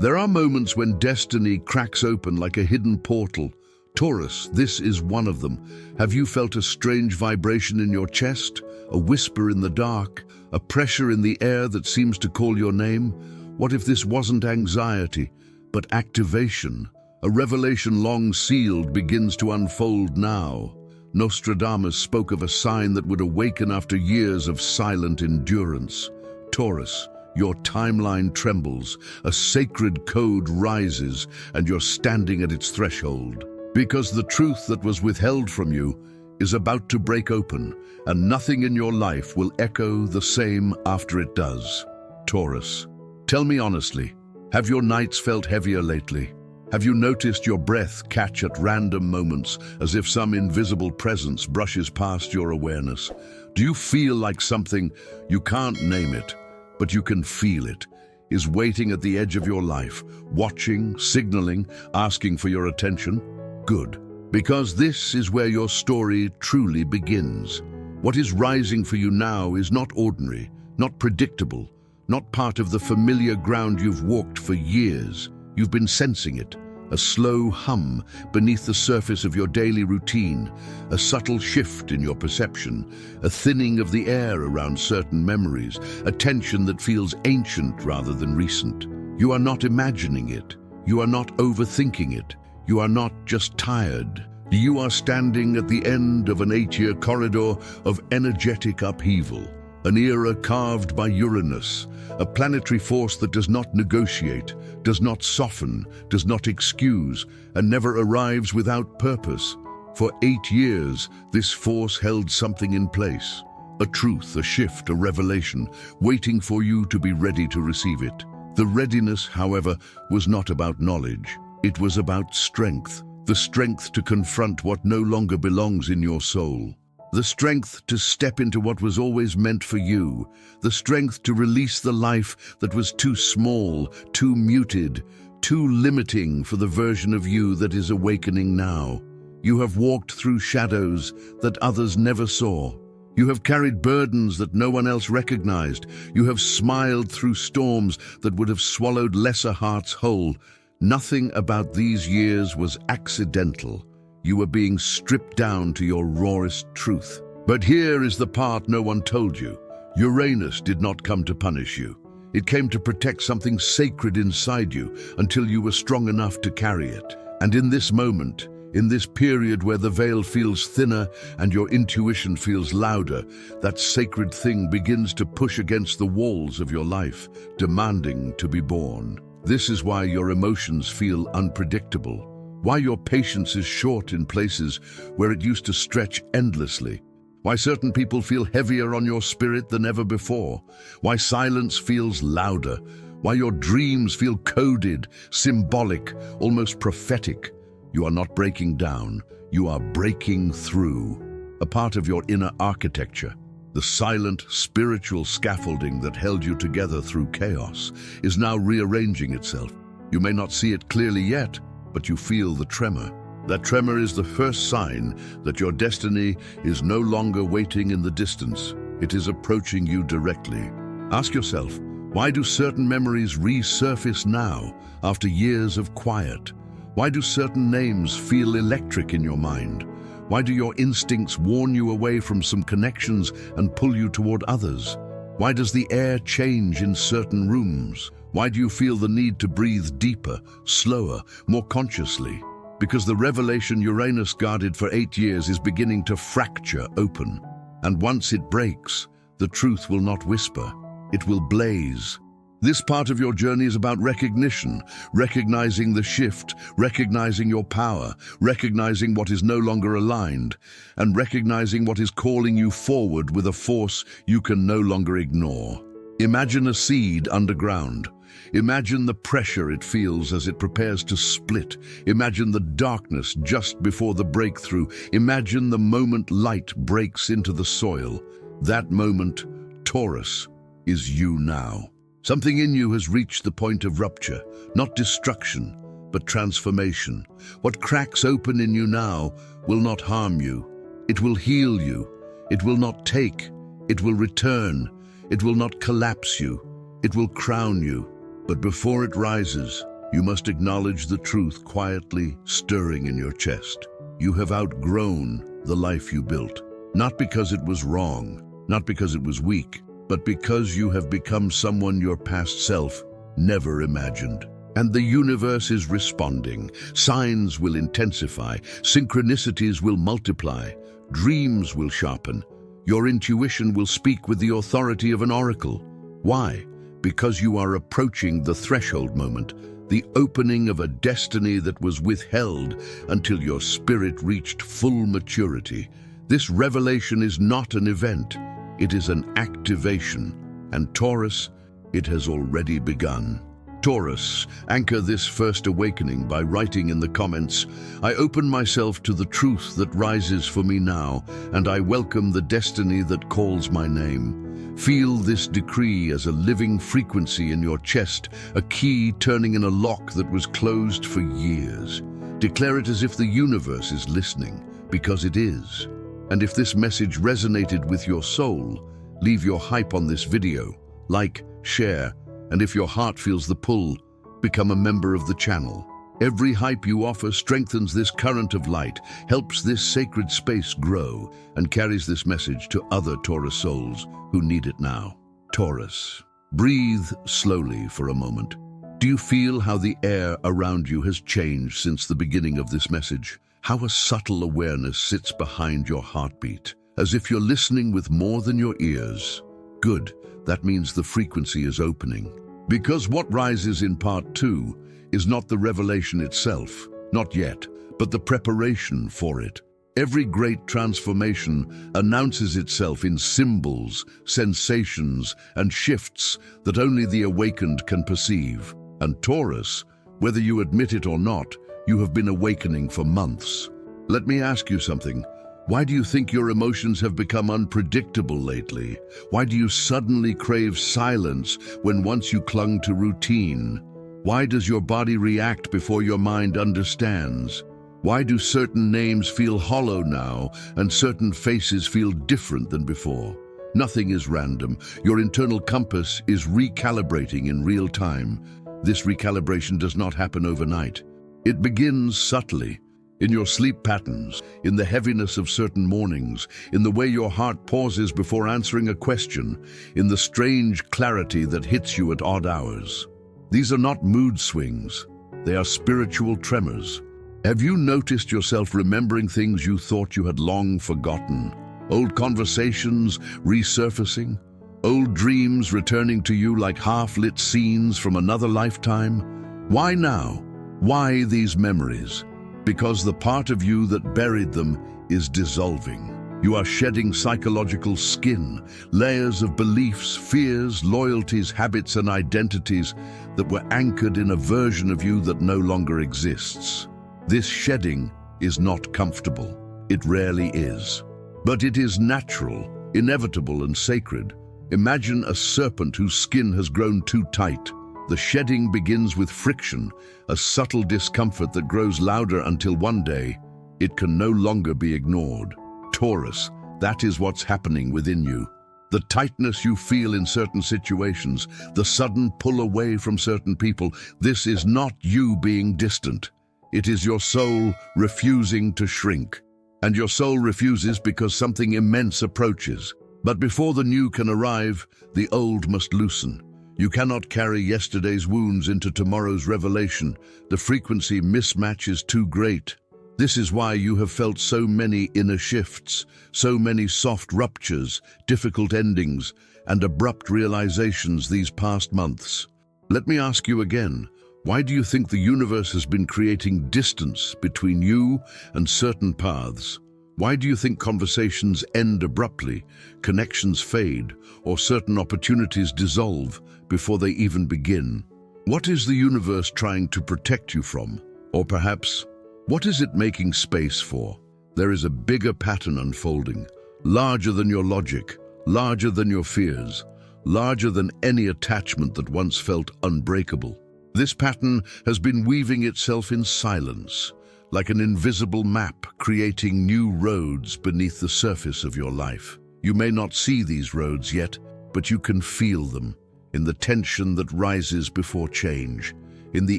There are moments when destiny cracks open like a hidden portal. Taurus, this is one of them. Have you felt a strange vibration in your chest? A whisper in the dark? A pressure in the air that seems to call your name? What if this wasn't anxiety, but activation? A revelation long sealed begins to unfold now. Nostradamus spoke of a sign that would awaken after years of silent endurance. Taurus, your timeline trembles, a sacred code rises, and you're standing at its threshold. Because the truth that was withheld from you is about to break open, and nothing in your life will echo the same after it does. Taurus, tell me honestly, have your nights felt heavier lately? Have you noticed your breath catch at random moments as if some invisible presence brushes past your awareness? Do you feel like something, you can't name it, but you can feel it, is waiting at the edge of your life, watching, signaling, asking for your attention? Good, because this is where your story truly begins. What is rising for you now is not ordinary, not predictable, not part of the familiar ground you've walked for years. You've been sensing it, a slow hum beneath the surface of your daily routine, a subtle shift in your perception, a thinning of the air around certain memories, a tension that feels ancient rather than recent. You are not imagining it. You are not overthinking it. You are not just tired. You are standing at the end of an 8-year corridor of energetic upheaval, an era carved by Uranus, a planetary force that does not negotiate, does not soften, does not excuse, and never arrives without purpose. For 8 years, this force held something in place, a truth, a shift, a revelation, waiting for you to be ready to receive it. The readiness, however, was not about knowledge. It was about strength, the strength to confront what no longer belongs in your soul. The strength to step into what was always meant for you, the strength to release the life that was too small, too muted, too limiting for the version of you that is awakening now. You have walked through shadows that others never saw. You have carried burdens that no one else recognized. You have smiled through storms that would have swallowed lesser hearts whole. Nothing about these years was accidental. You were being stripped down to your rawest truth. But here is the part no one told you. Uranus did not come to punish you. It came to protect something sacred inside you until you were strong enough to carry it. And in this moment, in this period where the veil feels thinner and your intuition feels louder, that sacred thing begins to push against the walls of your life, demanding to be born. This is why your emotions feel unpredictable. Why your patience is short in places where it used to stretch endlessly. Why certain people feel heavier on your spirit than ever before. Why silence feels louder. Why your dreams feel coded, symbolic, almost prophetic. You are not breaking down. You are breaking through. A part of your inner architecture, the silent, spiritual scaffolding that held you together through chaos, is now rearranging itself. You may not see it clearly yet, but you feel the tremor. That tremor is the first sign that your destiny is no longer waiting in the distance. It is approaching you directly. Ask yourself, why do certain memories resurface now after years of quiet? Why do certain names feel electric in your mind? Why do your instincts warn you away from some connections and pull you toward others? Why does the air change in certain rooms? Why do you feel the need to breathe deeper, slower, more consciously? Because the revelation Uranus guarded for 8 years is beginning to fracture open. And once it breaks, the truth will not whisper, it will blaze. This part of your journey is about recognition, recognizing the shift, recognizing your power, recognizing what is no longer aligned, and recognizing what is calling you forward with a force you can no longer ignore. Imagine a seed underground. Imagine the pressure it feels as it prepares to split. Imagine the darkness just before the breakthrough. Imagine the moment light breaks into the soil. That moment, Taurus, is you now. Something in you has reached the point of rupture, not destruction, but transformation. What cracks open in you now will not harm you. It will heal you. It will not take. It will return. It will not collapse you. It will crown you. But before it rises, You must acknowledge the truth quietly stirring in your chest. You have outgrown the life you built, not because it was wrong, not because it was weak, but because you have become someone your past self never imagined. And the universe is responding. Signs will intensify, synchronicities will multiply, dreams will sharpen. Your intuition will speak with the authority of an oracle. Why? Because you are approaching the threshold moment, the opening of a destiny that was withheld until your spirit reached full maturity. This revelation is not an event, it is an activation. And Taurus, it has already begun. Taurus, anchor this first awakening by writing in the comments, "I open myself to the truth that rises for me now, and I welcome the destiny that calls my name." Feel this decree as a living frequency in your chest, a key turning in a lock that was closed for years. Declare it as if the universe is listening, because it is. And if this message resonated with your soul, leave your hype on this video, like, share, and if your heart feels the pull, become a member of the channel. Every hype you offer strengthens this current of light, helps this sacred space grow, and carries this message to other Taurus souls who need it now. Taurus, breathe slowly for a moment. Do you feel how the air around you has changed since the beginning of this message? How a subtle awareness sits behind your heartbeat, as if you're listening with more than your ears. Good, that means the frequency is opening. Because what rises in part 2 is not the revelation itself, not yet, but the preparation for it. Every great transformation announces itself in symbols, sensations, and shifts that only the awakened can perceive. And Taurus, whether you admit it or not, you have been awakening for months. Let me ask you something. Why do you think your emotions have become unpredictable lately? Why do you suddenly crave silence when once you clung to routine? Why does your body react before your mind understands? Why do certain names feel hollow now and certain faces feel different than before? Nothing is random. Your internal compass is recalibrating in real time. This recalibration does not happen overnight. It begins subtly, in your sleep patterns, in the heaviness of certain mornings, in the way your heart pauses before answering a question, in the strange clarity that hits you at odd hours. These are not mood swings, they are spiritual tremors. Have you noticed yourself remembering things you thought you had long forgotten? Old conversations resurfacing? Old dreams returning to you like half-lit scenes from another lifetime? Why now? Why these memories? Because the part of you that buried them is dissolving. You are shedding psychological skin, layers of beliefs, fears, loyalties, habits, and identities that were anchored in a version of you that no longer exists. This shedding is not comfortable. It rarely is. But it is natural, inevitable, and sacred. Imagine a serpent whose skin has grown too tight. The shedding begins with friction, a subtle discomfort that grows louder until one day it can no longer be ignored. Taurus, that is what's happening within you. The tightness you feel in certain situations, the sudden pull away from certain people, this is not you being distant. It is your soul refusing to shrink. And your soul refuses because something immense approaches. But before the new can arrive, the old must loosen. You cannot carry yesterday's wounds into tomorrow's revelation. The frequency mismatch is too great. This is why you have felt so many inner shifts, so many soft ruptures, difficult endings, and abrupt realizations these past months. Let me ask you again, why do you think the universe has been creating distance between you and certain paths? Why do you think conversations end abruptly, connections fade, or certain opportunities dissolve before they even begin? What is the universe trying to protect you from? Or perhaps, what is it making space for? There is a bigger pattern unfolding, larger than your logic, larger than your fears, larger than any attachment that once felt unbreakable. This pattern has been weaving itself in silence, like an invisible map creating new roads beneath the surface of your life. You may not see these roads yet, but you can feel them in the tension that rises before change, in the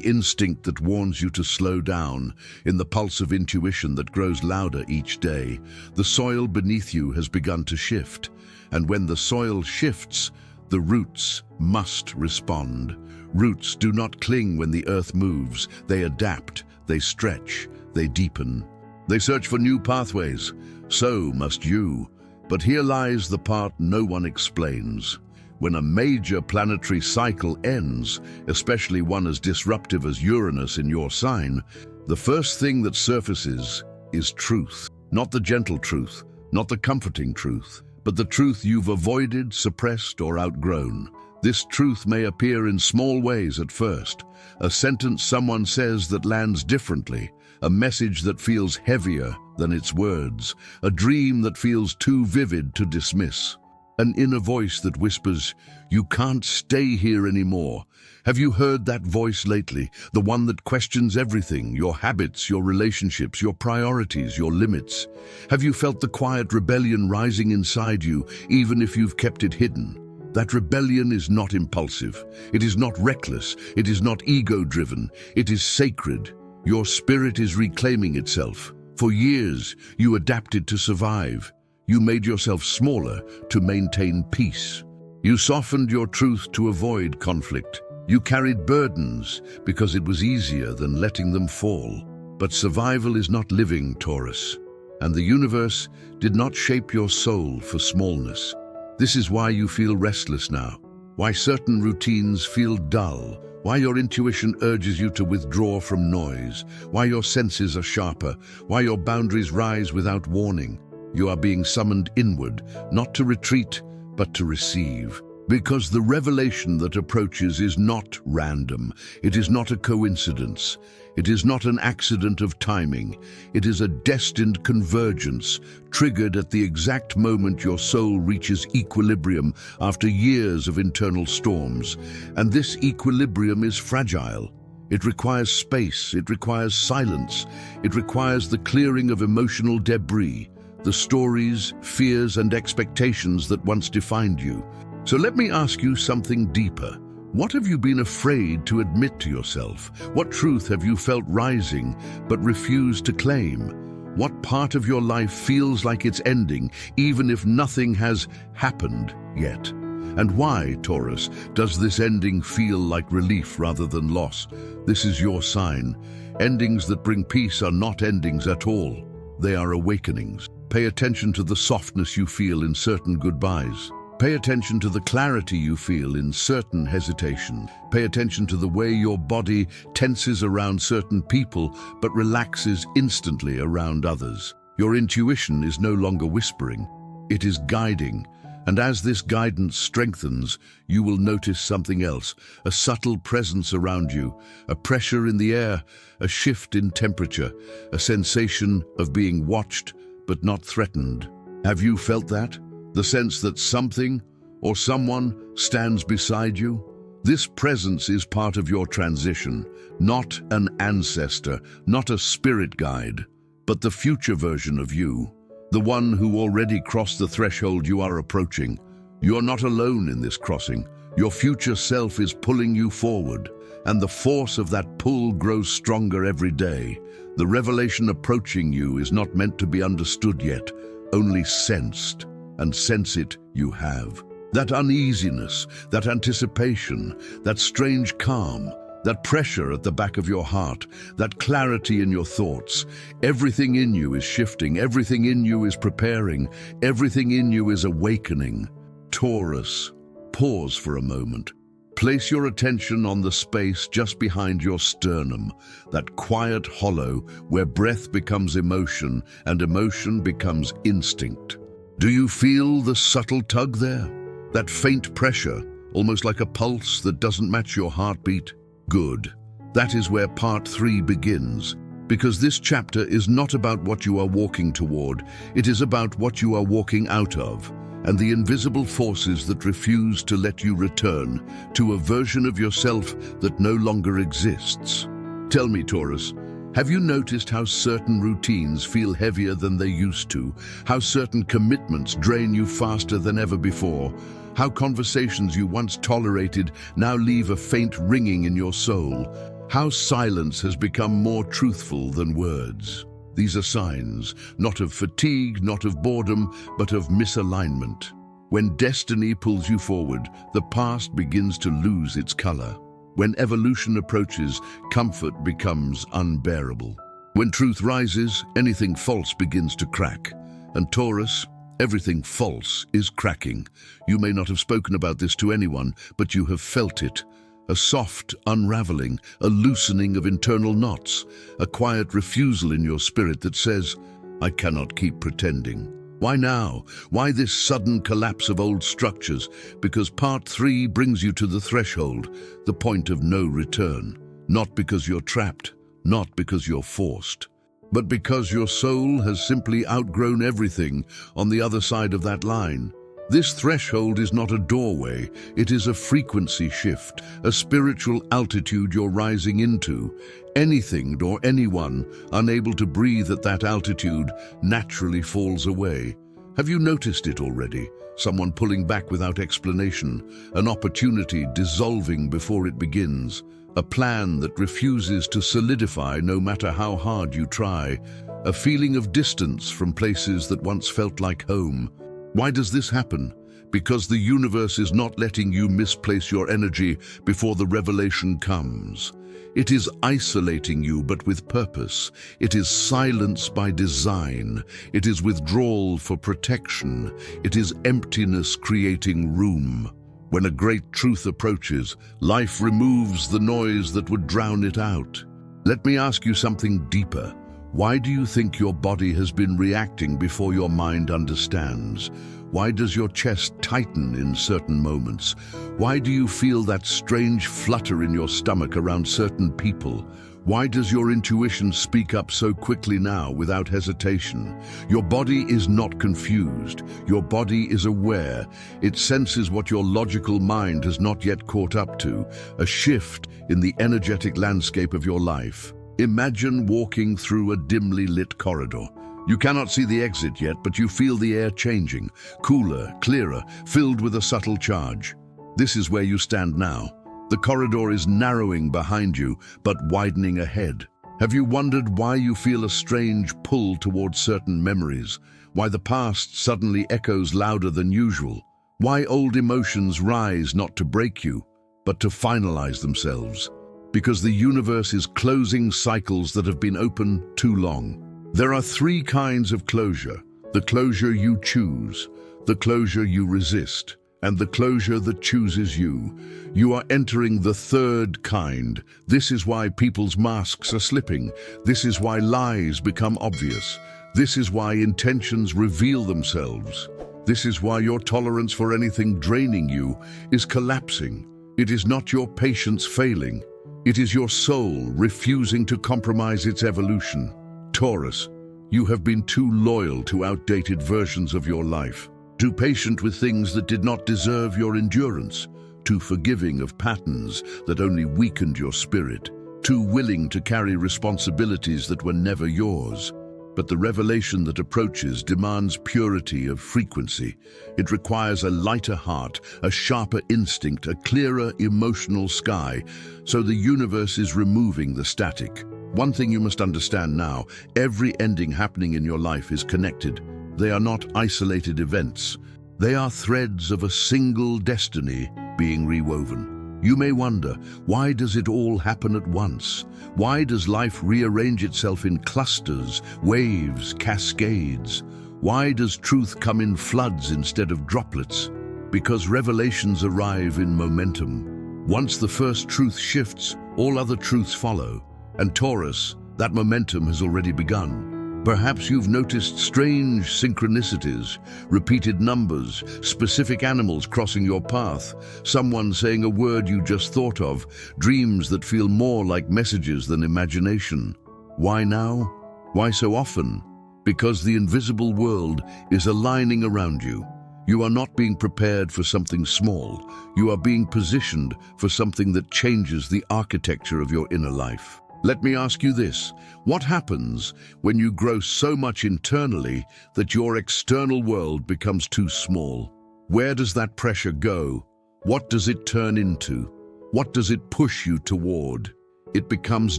instinct that warns you to slow down, in the pulse of intuition that grows louder each day. The soil beneath you has begun to shift, and when the soil shifts, the roots must respond. Roots do not cling when the earth moves. They adapt, they stretch, they deepen. They search for new pathways. So must you. But here lies the part no one explains. When a major planetary cycle ends, especially one as disruptive as Uranus in your sign, the first thing that surfaces is truth. Not the gentle truth, not the comforting truth, but the truth you've avoided, suppressed, or outgrown. This truth may appear in small ways at first. A sentence someone says that lands differently, a message that feels heavier than its words, a dream that feels too vivid to dismiss. An inner voice that whispers, "You can't stay here anymore." Have you heard that voice lately? The one that questions everything, your habits, your relationships, your priorities, your limits. Have you felt the quiet rebellion rising inside you, even if you've kept it hidden? That rebellion is not impulsive. It is not reckless. It is not ego-driven. It is sacred. Your spirit is reclaiming itself. For years, you adapted to survive. You made yourself smaller to maintain peace. You softened your truth to avoid conflict. You carried burdens because it was easier than letting them fall. But survival is not living, Taurus. And the universe did not shape your soul for smallness. This is why you feel restless now, why certain routines feel dull, why your intuition urges you to withdraw from noise, why your senses are sharper, why your boundaries rise without warning. You are being summoned inward, not to retreat, but to receive. Because the revelation that approaches is not random. It is not a coincidence. It is not an accident of timing. It is a destined convergence, triggered at the exact moment your soul reaches equilibrium after years of internal storms. And this equilibrium is fragile. It requires space, it requires silence, it requires the clearing of emotional debris, the stories, fears, and expectations that once defined you. So let me ask you something deeper. What have you been afraid to admit to yourself? What truth have you felt rising but refused to claim? What part of your life feels like it's ending, even if nothing has happened yet? And why, Taurus, does this ending feel like relief rather than loss? This is your sign. Endings that bring peace are not endings at all. They are awakenings. Pay attention to the softness you feel in certain goodbyes. Pay attention to the clarity you feel in certain hesitation. Pay attention to the way your body tenses around certain people but relaxes instantly around others. Your intuition is no longer whispering. It is guiding. And as this guidance strengthens, you will notice something else, a subtle presence around you, a pressure in the air, a shift in temperature, a sensation of being watched but not threatened. Have you felt that? The sense that something or someone stands beside you? This presence is part of your transition, not an ancestor, not a spirit guide, but the future version of you, the one who already crossed the threshold you are approaching. You're not alone in this crossing. Your future self is pulling you forward, and the force of that pull grows stronger every day. The revelation approaching you is not meant to be understood yet, only sensed. And sense it you have. That uneasiness, that anticipation, that strange calm, that pressure at the back of your heart, that clarity in your thoughts. Everything in you is shifting, everything in you is preparing, everything in you is awakening. Taurus, pause for a moment. Place your attention on the space just behind your sternum, that quiet hollow where breath becomes emotion and emotion becomes instinct. Do you feel the subtle tug there? That faint pressure, almost like a pulse that doesn't match your heartbeat? Good. That is where part 3 begins. Because this chapter is not about what you are walking toward, it is about what you are walking out of, and the invisible forces that refuse to let you return to a version of yourself that no longer exists. Tell me, Taurus, have you noticed how certain routines feel heavier than they used to? How certain commitments drain you faster than ever before? How conversations you once tolerated now leave a faint ringing in your soul? How silence has become more truthful than words. These are signs, not of fatigue, not of boredom, but of misalignment. When destiny pulls you forward, the past begins to lose its color. When evolution approaches, comfort becomes unbearable. When truth rises, anything false begins to crack. And Taurus, everything false is cracking. You may not have spoken about this to anyone, but you have felt it. A soft unraveling, a loosening of internal knots, a quiet refusal in your spirit that says, I cannot keep pretending. Why now? Why this sudden collapse of old structures? Because part 3 brings you to the threshold, the point of no return. Not because you're trapped, not because you're forced, but because your soul has simply outgrown everything on the other side of that line. This threshold is not a doorway, it is a frequency shift, a spiritual altitude you're rising into. Anything or anyone unable to breathe at that altitude naturally falls away. Have you noticed it already? Someone pulling back without explanation, an opportunity dissolving before it begins, a plan that refuses to solidify no matter how hard you try, a feeling of distance from places that once felt like home. Why does this happen? Because the universe is not letting you misplace your energy before the revelation comes. It is isolating you, but with purpose. It is silence by design. It is withdrawal for protection. It is emptiness creating room. When a great truth approaches, life removes the noise that would drown it out. Let me ask you something deeper. Why do you think your body has been reacting before your mind understands? Why does your chest tighten in certain moments? Why do you feel that strange flutter in your stomach around certain people? Why does your intuition speak up so quickly now without hesitation? Your body is not confused. Your body is aware. It senses what your logical mind has not yet caught up to, a shift in the energetic landscape of your life. Imagine walking through a dimly lit corridor. You cannot see the exit yet, but you feel the air changing, cooler, clearer, filled with a subtle charge. This is where you stand now. The corridor is narrowing behind you, but widening ahead. Have you wondered why you feel a strange pull towards certain memories? Why the past suddenly echoes louder than usual? Why old emotions rise not to break you, but to finalize themselves? Because the universe is closing cycles that have been open too long. There are 3 kinds of closure: the closure you choose, the closure you resist, and the closure that chooses you. You are entering the 3rd kind. This is why people's masks are slipping. This is why lies become obvious. This is why intentions reveal themselves. This is why your tolerance for anything draining you is collapsing. It is not your patience failing. It is your soul refusing to compromise its evolution. Taurus, you have been too loyal to outdated versions of your life, too patient with things that did not deserve your endurance, too forgiving of patterns that only weakened your spirit, too willing to carry responsibilities that were never yours. But the revelation that approaches demands purity of frequency. It requires a lighter heart, a sharper instinct, a clearer emotional sky, so the universe is removing the static. One thing you must understand now: every ending happening in your life is connected. They are not isolated events. They are threads of a single destiny being rewoven. You may wonder, why does it all happen at once? Why does life rearrange itself in clusters, waves, cascades? Why does truth come in floods instead of droplets? Because revelations arrive in momentum. Once the first truth shifts, all other truths follow. And Taurus, that momentum has already begun. Perhaps you've noticed strange synchronicities, repeated numbers, specific animals crossing your path, someone saying a word you just thought of, dreams that feel more like messages than imagination. Why now? Why so often? Because the invisible world is aligning around you. You are not being prepared for something small. You are being positioned for something that changes the architecture of your inner life. Let me ask you this: what happens when you grow so much internally that your external world becomes too small? Where does that pressure go? What does it turn into? What does it push you toward? it becomes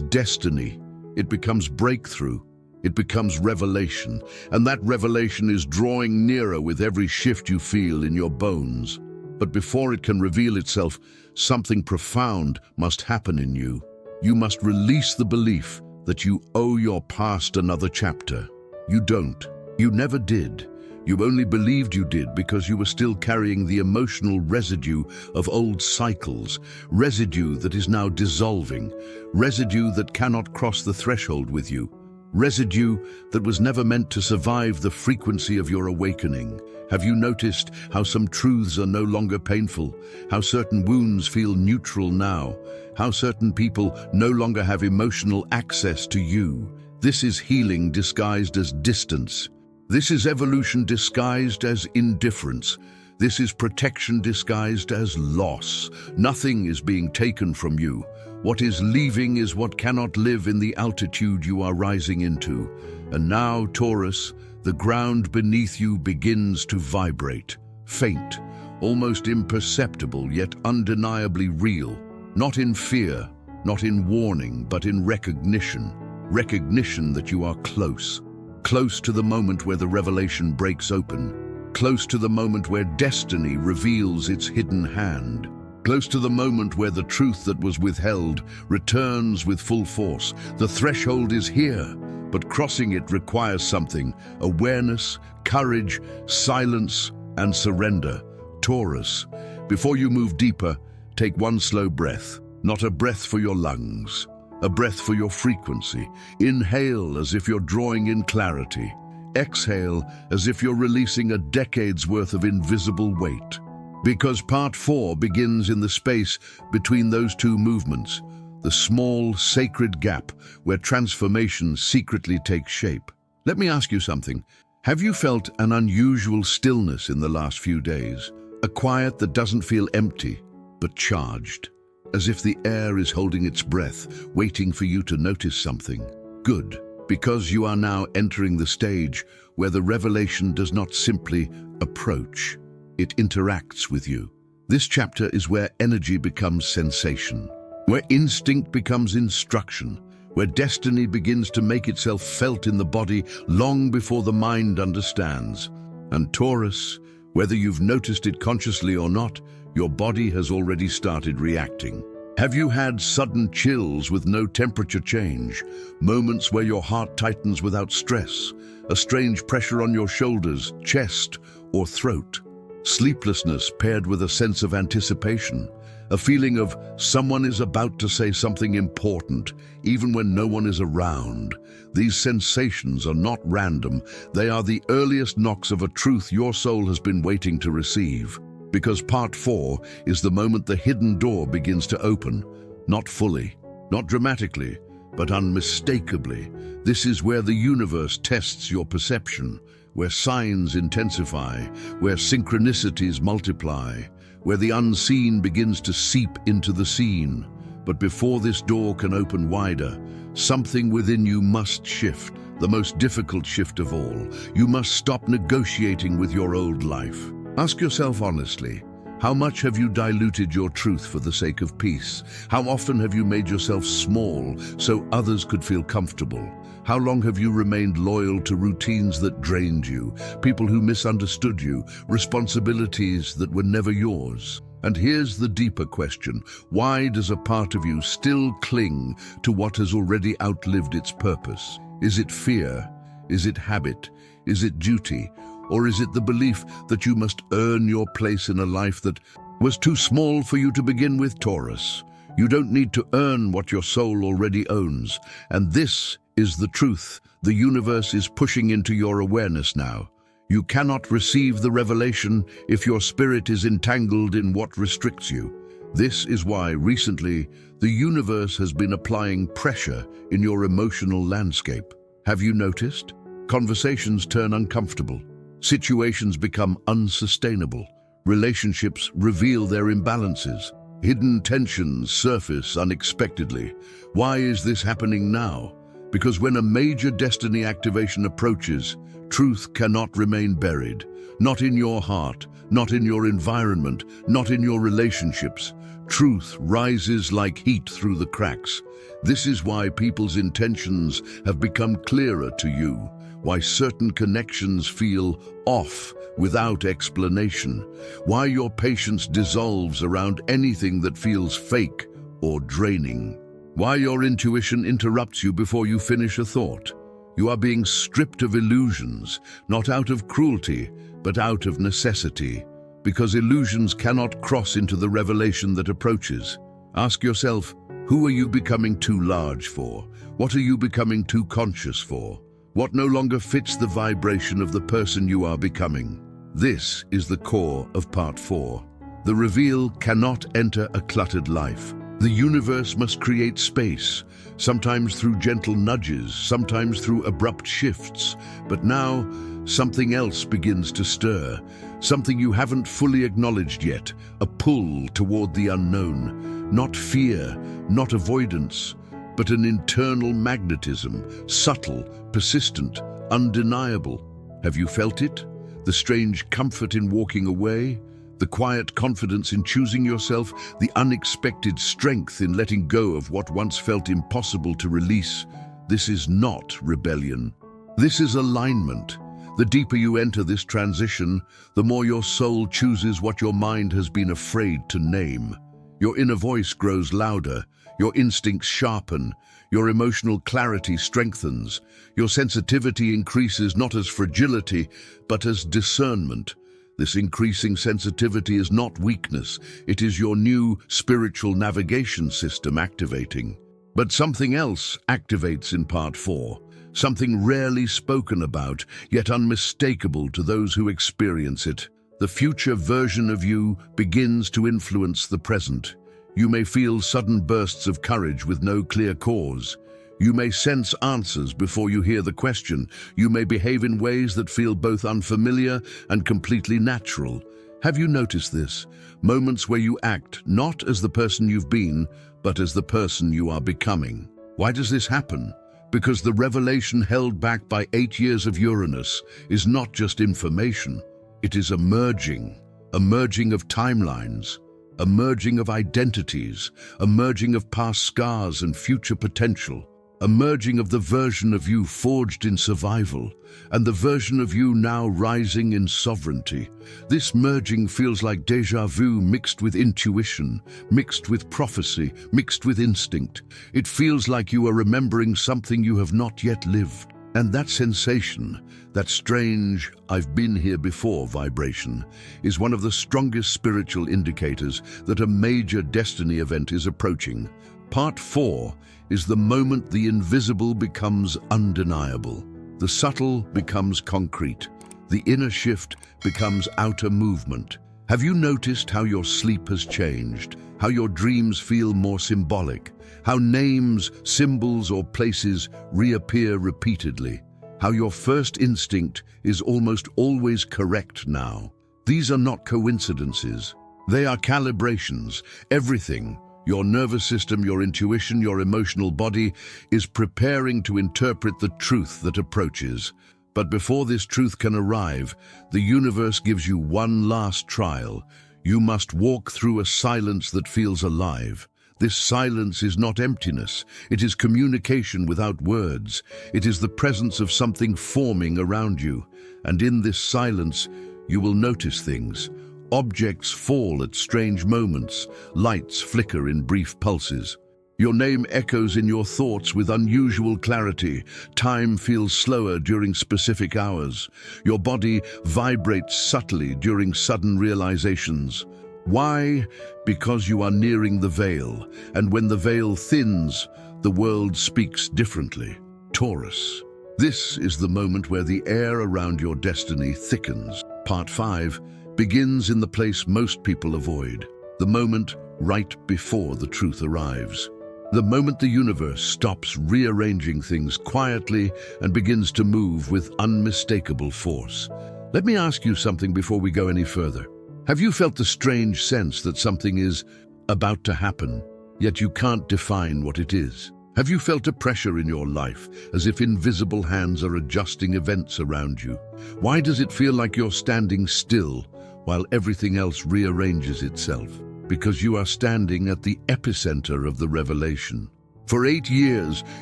destiny, it becomes breakthrough, it becomes revelation, and that revelation is drawing nearer with every shift you feel in your bones. But before it can reveal itself, something profound must happen in you. You must release the belief that you owe your past another chapter. You don't. You never did. You only believed you did because you were still carrying the emotional residue of old cycles, residue that is now dissolving, residue that cannot cross the threshold with you, residue that was never meant to survive the frequency of your awakening. Have you noticed how some truths are no longer painful, how certain wounds feel neutral now, how certain people no longer have emotional access to you? This is healing disguised as distance. This is evolution disguised as indifference. This is protection disguised as loss. Nothing is being taken from you. What is leaving is what cannot live in the altitude you are rising into. And now, Taurus, the ground beneath you begins to vibrate, faint, almost imperceptible yet undeniably real. Not in fear, not in warning, but in recognition. Recognition that you are close. Close to the moment where the revelation breaks open. Close to the moment where destiny reveals its hidden hand. Close to the moment where the truth that was withheld returns with full force. The threshold is here, but crossing it requires something: awareness, courage, silence, and surrender. Taurus, before you move deeper, take one slow breath. Not a breath for your lungs, a breath for your frequency. Inhale as if you're drawing in clarity. Exhale as if you're releasing a decade's worth of invisible weight. Because part 4 begins in the space between those two movements, the small, sacred gap where transformation secretly takes shape. Let me ask you something. Have you felt an unusual stillness in the last few days? A quiet that doesn't feel empty, but charged, as if the air is holding its breath, waiting for you to notice something. Good, because you are now entering the stage where the revelation does not simply approach, it interacts with you. This chapter is where energy becomes sensation, where instinct becomes instruction, where destiny begins to make itself felt in the body long before the mind understands. And Taurus, whether you've noticed it consciously or not, your body has already started reacting. Have you had sudden chills with no temperature change? Moments where your heart tightens without stress? A strange pressure on your shoulders, chest, or throat? Sleeplessness paired with a sense of anticipation? A feeling of someone is about to say something important, even when no one is around? These sensations are not random. They are the earliest knocks of a truth your soul has been waiting to receive. Because part 4 is the moment the hidden door begins to open. Not fully, not dramatically, but unmistakably. This is where the universe tests your perception, where signs intensify, where synchronicities multiply, where the unseen begins to seep into the seen. But before this door can open wider, something within you must shift, the most difficult shift of all. You must stop negotiating with your old life. Ask yourself honestly, how much have you diluted your truth for the sake of peace? How often have you made yourself small so others could feel comfortable? How long have you remained loyal to routines that drained you, people who misunderstood you, responsibilities that were never yours? And here's the deeper question: why does a part of you still cling to what has already outlived its purpose? Is it fear? Is it habit? Is it duty? Or is it the belief that you must earn your place in a life that was too small for you to begin with? Taurus, you don't need to earn what your soul already owns. And this is the truth the universe is pushing into your awareness now. You cannot receive the revelation if your spirit is entangled in what restricts you. This is why recently the universe has been applying pressure in your emotional landscape. Have you noticed? Conversations turn uncomfortable. Situations become unsustainable. Relationships reveal their imbalances. Hidden tensions surface unexpectedly. Why is this happening now? Because when a major destiny activation approaches, truth cannot remain buried. Not in your heart, not in your environment, not in your relationships. Truth rises like heat through the cracks. This is why people's intentions have become clearer to you, why certain connections feel off without explanation, why your patience dissolves around anything that feels fake or draining, why your intuition interrupts you before you finish a thought. You are being stripped of illusions, not out of cruelty, but out of necessity, because illusions cannot cross into the revelation that approaches. Ask yourself, who are you becoming too large for? What are you becoming too conscious for? What no longer fits the vibration of the person you are becoming? This is the core of part 4. The reveal cannot enter a cluttered life. The universe must create space, sometimes through gentle nudges, sometimes through abrupt shifts. But now, something else begins to stir, something you haven't fully acknowledged yet, a pull toward the unknown. Not fear, not avoidance, but an internal magnetism, subtle, persistent, undeniable. Have you felt it? The strange comfort in walking away? The quiet confidence in choosing yourself, the unexpected strength in letting go of what once felt impossible to release. This is not rebellion. This is alignment. The deeper you enter this transition, the more your soul chooses what your mind has been afraid to name. Your inner voice grows louder, your instincts sharpen, your emotional clarity strengthens, your sensitivity increases not as fragility, but as discernment. This increasing sensitivity is not weakness, it is your new spiritual navigation system activating. But something else activates in part 4, something rarely spoken about, yet unmistakable to those who experience it. The future version of you begins to influence the present. You may feel sudden bursts of courage with no clear cause. You may sense answers before you hear the question. You may behave in ways that feel both unfamiliar and completely natural. Have you noticed this? Moments where you act not as the person you've been, but as the person you are becoming. Why does this happen? Because the revelation held back by 8 years of Uranus is not just information. It is a merging of timelines, a merging of identities, a merging of past scars and future potential. A merging of the version of you forged in survival and the version of you now rising in sovereignty. This merging feels like déjà vu mixed with intuition, mixed with prophecy, mixed with instinct. It feels like you are remembering something you have not yet lived. And that sensation, that strange, I've been here before vibration, is one of the strongest spiritual indicators that a major destiny event is approaching. Part 4 is the moment the invisible becomes undeniable. The subtle becomes concrete. The inner shift becomes outer movement. Have you noticed how your sleep has changed? How your dreams feel more symbolic? How names, symbols, or places reappear repeatedly? How your first instinct is almost always correct now? These are not coincidences. They are calibrations. Everything, your nervous system, your intuition, your emotional body, is preparing to interpret the truth that approaches. But before this truth can arrive, the universe gives you one last trial. You must walk through a silence that feels alive. This silence is not emptiness. It is communication without words. It is the presence of something forming around you. And in this silence, you will notice things. Objects fall at strange moments. Lights flicker in brief pulses. Your name echoes in your thoughts with unusual clarity. Time feels slower during specific hours. Your body vibrates subtly during sudden realizations. Why? Because you are nearing the veil, and when the veil thins, the world speaks differently. Taurus. This is the moment where the air around your destiny thickens. Part 5 begins in the place most people avoid, the moment right before the truth arrives. The moment the universe stops rearranging things quietly and begins to move with unmistakable force. Let me ask you something before we go any further. Have you felt the strange sense that something is about to happen, yet you can't define what it is? Have you felt a pressure in your life, as if invisible hands are adjusting events around you? Why does it feel like you're standing still while everything else rearranges itself? Because you are standing at the epicenter of the revelation. For 8 years,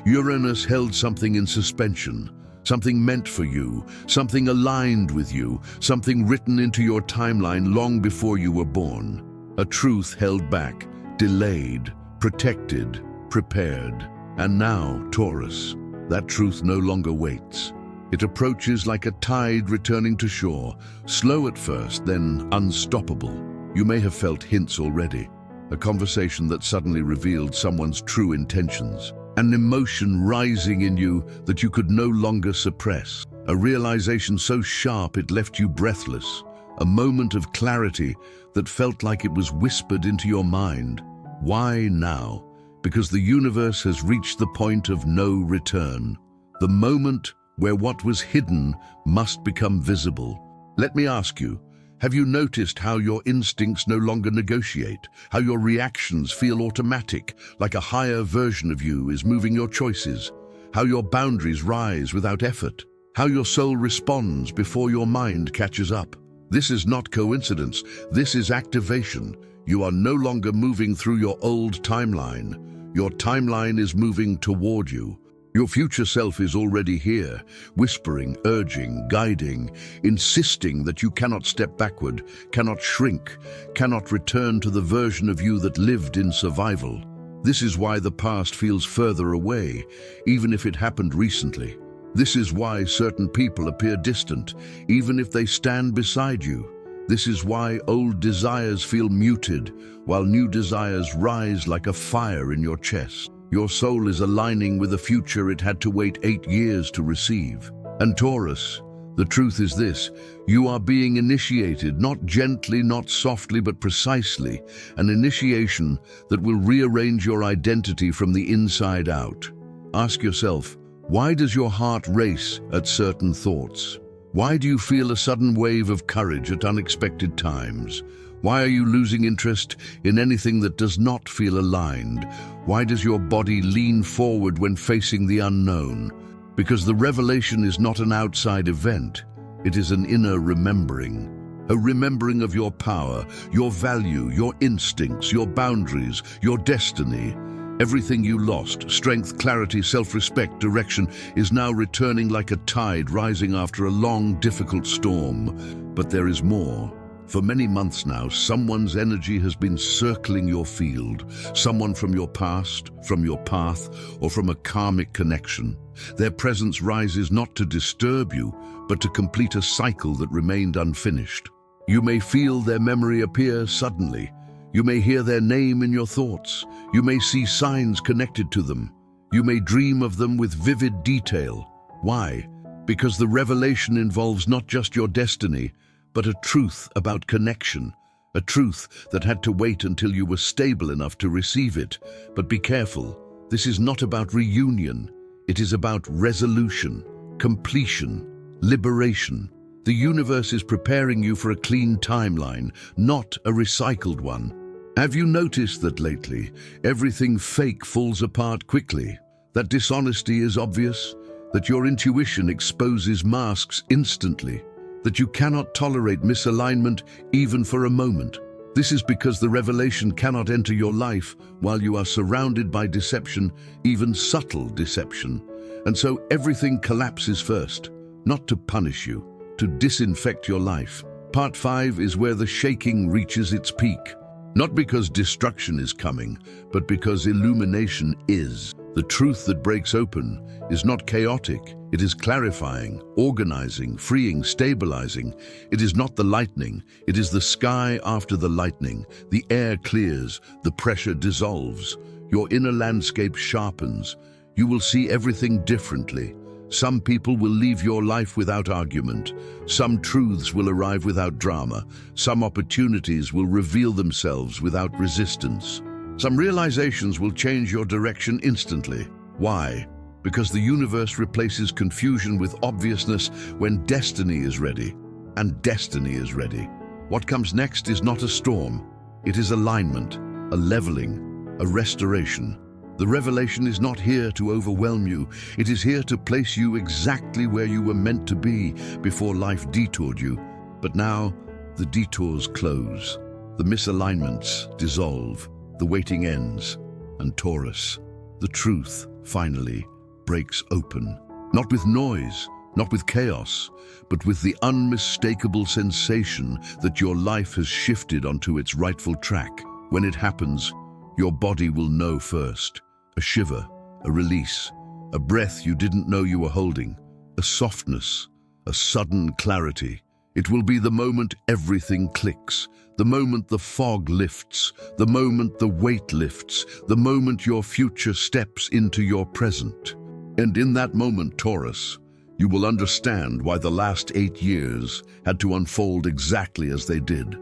Uranus held something in suspension, something meant for you, something aligned with you, something written into your timeline long before you were born. A truth held back, delayed, protected, prepared. And now, Taurus, that truth no longer waits. It approaches like a tide returning to shore, slow at first, then unstoppable. You may have felt hints already. A conversation that suddenly revealed someone's true intentions. An emotion rising in you that you could no longer suppress. A realization so sharp it left you breathless. A moment of clarity that felt like it was whispered into your mind. Why now? Because the universe has reached the point of no return. The moment where what was hidden must become visible. Let me ask you, have you noticed how your instincts no longer negotiate? How your reactions feel automatic, like a higher version of you is moving your choices? How your boundaries rise without effort? How your soul responds before your mind catches up? This is not coincidence, this is activation. You are no longer moving through your old timeline. Your timeline is moving toward you. Your future self is already here, whispering, urging, guiding, insisting that you cannot step backward, cannot shrink, cannot return to the version of you that lived in survival. This is why the past feels further away, even if it happened recently. This is why certain people appear distant, even if they stand beside you. This is why old desires feel muted, while new desires rise like a fire in your chest. Your soul is aligning with a future it had to wait 8 years to receive. And Taurus, the truth is this: you are being initiated, not gently, not softly, but precisely, an initiation that will rearrange your identity from the inside out. Ask yourself, why does your heart race at certain thoughts? Why do you feel a sudden wave of courage at unexpected times? Why are you losing interest in anything that does not feel aligned? Why does your body lean forward when facing the unknown? Because the revelation is not an outside event. It is an inner remembering. A remembering of your power, your value, your instincts, your boundaries, your destiny. Everything you lost, strength, clarity, self-respect, direction, is now returning like a tide rising after a long, difficult storm. But there is more. For many months now, someone's energy has been circling your field. Someone from your past, from your path, or from a karmic connection. Their presence rises not to disturb you, but to complete a cycle that remained unfinished. You may feel their memory appear suddenly. You may hear their name in your thoughts. You may see signs connected to them. You may dream of them with vivid detail. Why? Because the revelation involves not just your destiny, but a truth about connection, a truth that had to wait until you were stable enough to receive it. But be careful, this is not about reunion. It is about resolution, completion, liberation. The universe is preparing you for a clean timeline, not a recycled one. Have you noticed that lately, everything fake falls apart quickly? That dishonesty is obvious? That your intuition exposes masks instantly? That you cannot tolerate misalignment even for a moment? This is because the revelation cannot enter your life while you are surrounded by deception, even subtle deception. And so everything collapses first, not to punish you, to disinfect your life. Part 5 is where the shaking reaches its peak. Not because destruction is coming, but because illumination is. The truth that breaks open is not chaotic. It is clarifying, organizing, freeing, stabilizing. It is not the lightning. It is the sky after the lightning. The air clears. The pressure dissolves. Your inner landscape sharpens. You will see everything differently. Some people will leave your life without argument. Some truths will arrive without drama. Some opportunities will reveal themselves without resistance. Some realizations will change your direction instantly. Why? Because the universe replaces confusion with obviousness when destiny is ready. And destiny is ready. What comes next is not a storm. It is alignment, a leveling, a restoration. The revelation is not here to overwhelm you. It is here to place you exactly where you were meant to be before life detoured you. But now, the detours close. The misalignments dissolve, the waiting ends, and Taurus, the truth, finally, breaks open. Not with noise, not with chaos, but with the unmistakable sensation that your life has shifted onto its rightful track. When it happens, your body will know first. A shiver, a release, a breath you didn't know you were holding, a softness, a sudden clarity. It will be the moment everything clicks, the moment the fog lifts, the moment the weight lifts, the moment your future steps into your present. And in that moment, Taurus, you will understand why the last 8 years had to unfold exactly as they did.